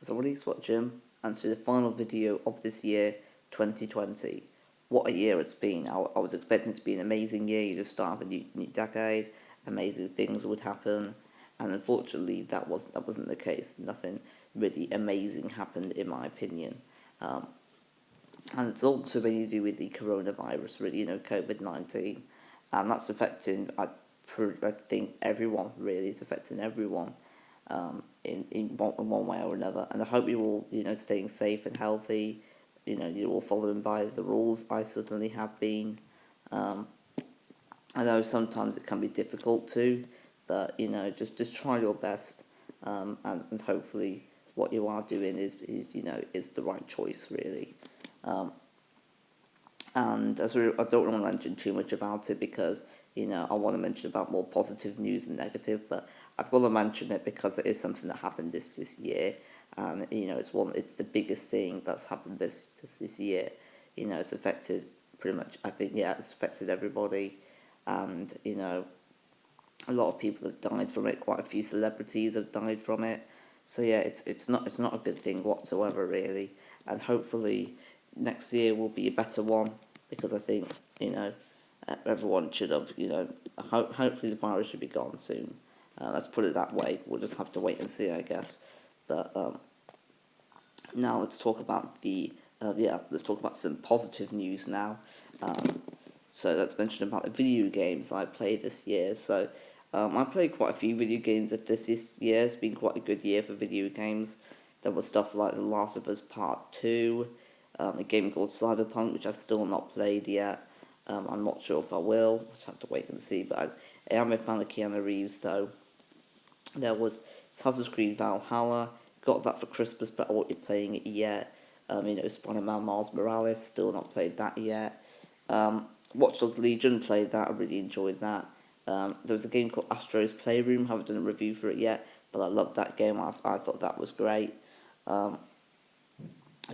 So what is what, Jim? And to the final video of this year, 2020. What a year it's been. I was expecting it to be an amazing year. You just start a new decade, amazing things would happen, and unfortunately that wasn't the case. Nothing really amazing happened in my opinion. Um, and it's also mainly to do with the coronavirus, really, COVID-19, and that's affecting. I think everyone really is affecting everyone in one way or another. And I hope you're all, staying safe and healthy. You're all following by the rules. I certainly have been. Um, I know sometimes it can be difficult too, but just try your best, and hopefully what you are doing is the right choice really. Um, and I don't want to mention too much about it because I want to mention about more positive news and negative, but I've got to mention it because it is something that happened this year, and it's the biggest thing that's happened this year. It's affected pretty much. I think it's affected everybody, and a lot of people have died from it. Quite a few celebrities have died from it. So yeah, it's not a good thing whatsoever really, and hopefully next year will be a better one because I think everyone should have hopefully the virus should be gone soon. Let's put it that way. We'll just have to wait and see, I guess. But now let's talk about let's talk about some positive news now. So let's mention about the video games I played this year. So I played quite a few video games this year. It's been quite a good year for video games. There was stuff like The Last of Us Part 2, a game called Cyberpunk, which I've still not played yet. I'm not sure if I will. I'll have to wait and see. But I am a fan of Keanu Reeves, though. There was Assassin's Creed Valhalla. Got that for Christmas, but I won't be playing it yet. Spider-Man Miles Morales. Still not played that yet. Watch Dogs Legion, played that. I really enjoyed that. There was a game called Astro's Playroom. Haven't done a review for it yet, but I loved that game. I thought that was great. I'm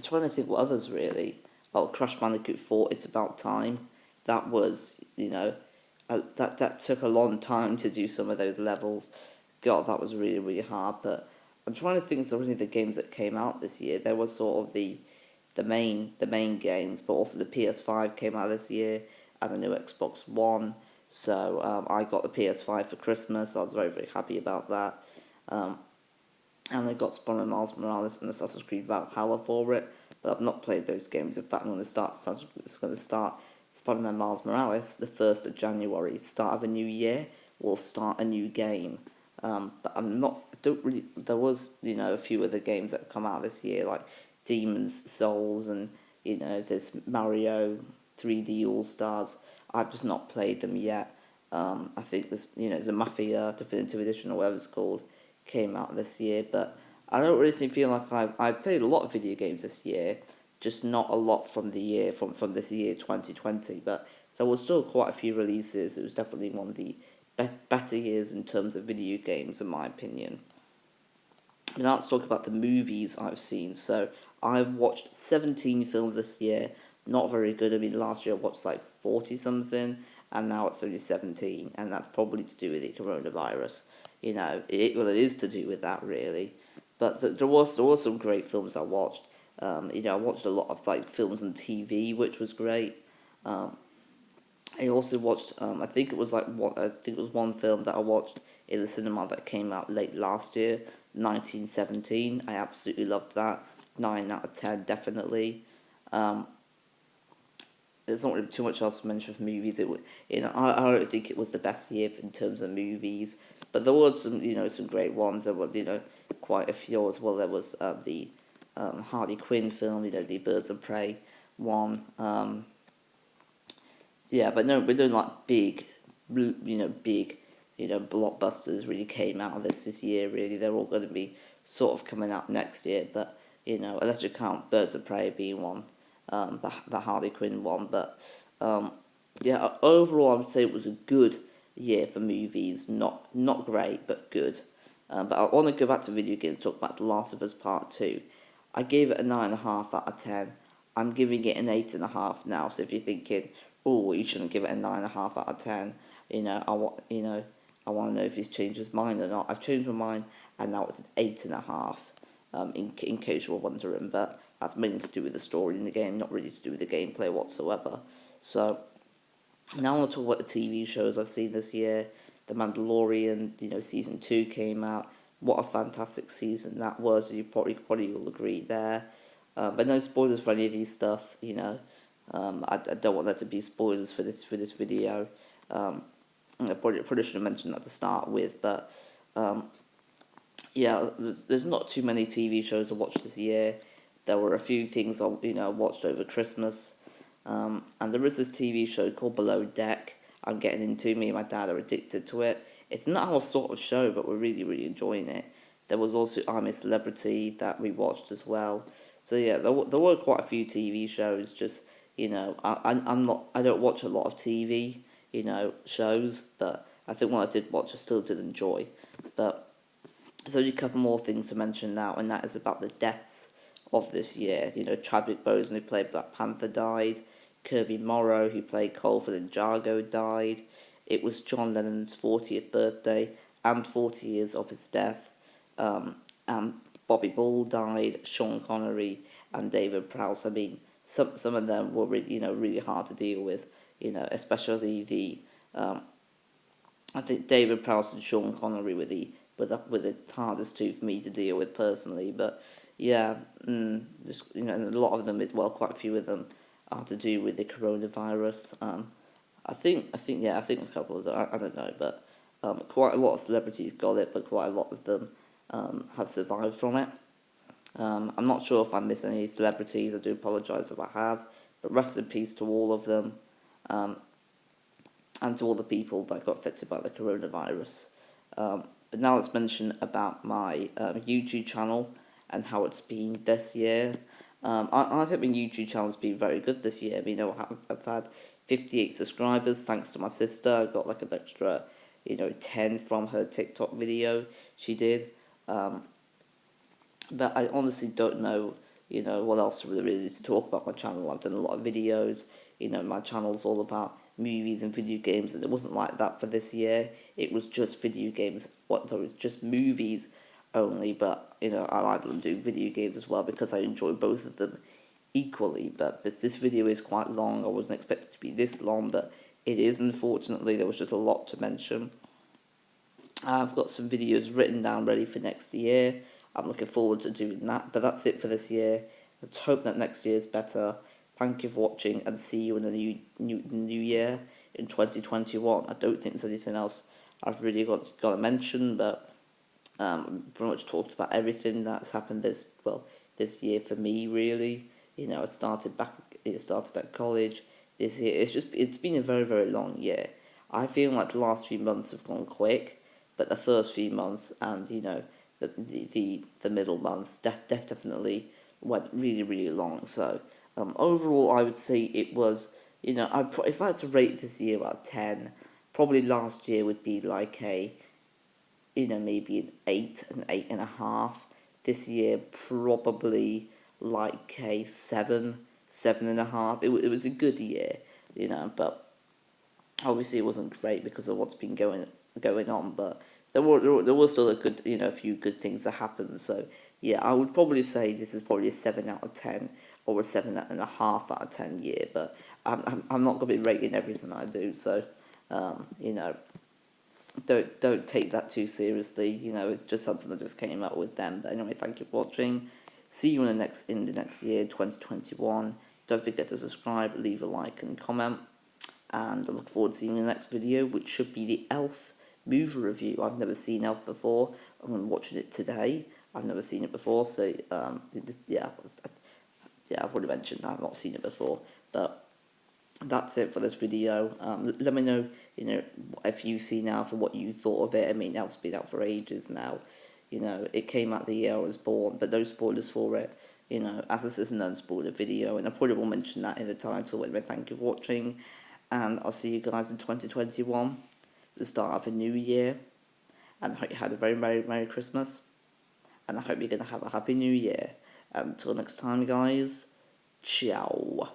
trying to think what others really. Oh, Crash Bandicoot 4, It's About Time. That was, that took a long time to do some of those levels. God, that was really, really hard. But I'm trying to think of some of the games that came out this year. There was sort of the main games, but also the PS5 came out this year and the new Xbox One. So I got the PS5 for Christmas. I was very, very happy about that. And I got Spider-Man Miles Morales and Assassin's Creed Valhalla for it, but I've not played those games. In fact, I'm going to start Spider-Man Miles Morales the 1st of January, start of a new year. We'll start a new game. But I'm not. I don't really. There was a few other games that have come out this year like Demon's Souls and there's Mario 3D All Stars. I've just not played them yet. I think this the Mafia Definitive Edition or whatever it's called came out this year, but I don't really feel like I've played a lot of video games this year, just not a lot from this year 2020. But there was still quite a few releases. It was definitely one of the better years in terms of video games, in my opinion. Now let's talk about the movies I've seen. So I've watched 17 films this year. Not very good. I mean, last year I watched like 40 something, and now it's only 17, and that's probably to do with the coronavirus. It is to do with that really. But there was some great films I watched. I watched a lot of like films and TV, which was great. I also watched. I think it was one film that I watched in the cinema that came out late last year, 1917. I absolutely loved that. 9 out of 10, definitely. There's not really too much else to mention for movies. I don't think it was the best year in terms of movies, but there was some great ones. There were quite a few as well. There was the Harley Quinn film, the Birds of Prey one. But no, like big blockbusters really came out of this year. Really, they're all going to be sort of coming out next year. But unless you count Birds of Prey being one. The Harley Quinn one, but overall I would say it was a good year for movies. Not great, but good. But I want to go back to video games. Talk about The Last of Us Part 2. I gave it a 9.5 out of 10. I'm giving it an 8.5 now. So if you're thinking, oh, you shouldn't give it a 9.5 out of 10, I want to know if he's changed his mind or not. I've changed my mind, and now it's an 8.5. in case you were wondering, but that's mainly to do with the story in the game, not really to do with the gameplay whatsoever. So now I want to talk about the TV shows I've seen this year. The Mandalorian, season 2 came out. What a fantastic season that was. You probably will agree there. But no spoilers for any of these stuff. I don't want there to be spoilers for this video. I probably should have mentioned that to start with, but yeah, there's not too many TV shows I watched this year. There were a few things I watched over Christmas, and there is this TV show called Below Deck. I'm getting into. Me and my dad are addicted to it. It's not our sort of show, but we're really enjoying it. There was also I'm a Celebrity that we watched as well. So yeah, there were quite a few TV shows. Just I don't watch a lot of TV shows, but I think what I did watch I still did enjoy. But there's only a couple more things to mention now, and that is about the deaths of this year. Chadwick Boseman, who played Black Panther, died. Kirby Morrow, who played Colford and Jargo, died. It was John Lennon's 40th birthday and 40 years of his death. And Bobby Ball died, Sean Connery, and David Prowse. I mean, some of them were really hard to deal with. Especially the I think David Prowse and Sean Connery were the hardest two for me to deal with personally. But yeah, just a lot of them, quite a few of them are to do with the coronavirus. I think a couple of them. I don't know, but quite a lot of celebrities got it, but quite a lot of them have survived from it. I'm not sure if I miss any celebrities. I do apologise if I have, but rest in peace to all of them. And to all the people that got affected by the coronavirus. But now let's mention about my YouTube channel and how it's been this year. I think my YouTube channel's been very good this year. I've had 58 subscribers thanks to my sister. I got like an extra, 10 from her TikTok video she did. But I honestly don't know, what else really is to talk about my channel. I've done a lot of videos. My channel's all about movies and video games, and it wasn't like that for this year. It was just video games. Just movies only. But I like to do video games as well because I enjoy both of them equally. But this video is quite long. I wasn't expected to be this long, but it is. Unfortunately, there was just a lot to mention. I've got some videos written down ready for next year. I'm looking forward to doing that. But that's it for this year. Let's hope that next year is better. Thank you for watching, and see you in the new year in 2021. I don't think there's anything else I've really got to mention, but pretty much talked about everything that's happened this year for me. Really, it started at college. This year, it's been a very long year. I feel like the last few months have gone quick, but the first few months and the middle months definitely went really long. So overall, I would say it was, if I had to rate this year out of 10, probably last year would be like a, maybe an 8.5. This year, probably like a 7.5. It was a good year, but obviously it wasn't great because of what's been going on, but there were still a few good things that happened. So yeah, I would probably say this is probably a 7 out of 10 or a 7.5 out of 10 year. But I'm not gonna be rating everything I do. So don't take that too seriously. It's just something that just came up with them. But anyway, thank you for watching. See you in the next year, 2021. Don't forget to subscribe, leave a like and comment. And I look forward to seeing you in the next video, which should be the Elf movie review. I've never seen Elf before. I'm watching it today. I've never seen it before, so I've already mentioned I've not seen it before. But that's it for this video. Let me know, if you've seen Elf and what you thought of it. I mean, Elf's been out for ages now. It came out the year I was born, but no spoilers for it. As this is an unspoiled video, and I probably will mention that in the title. Anyway, thank you for watching, and I'll see you guys in 2021, the start of a new year. And I hope you had a very Merry Christmas, and I hope you're going to have a Happy New Year. Until next time, guys, ciao.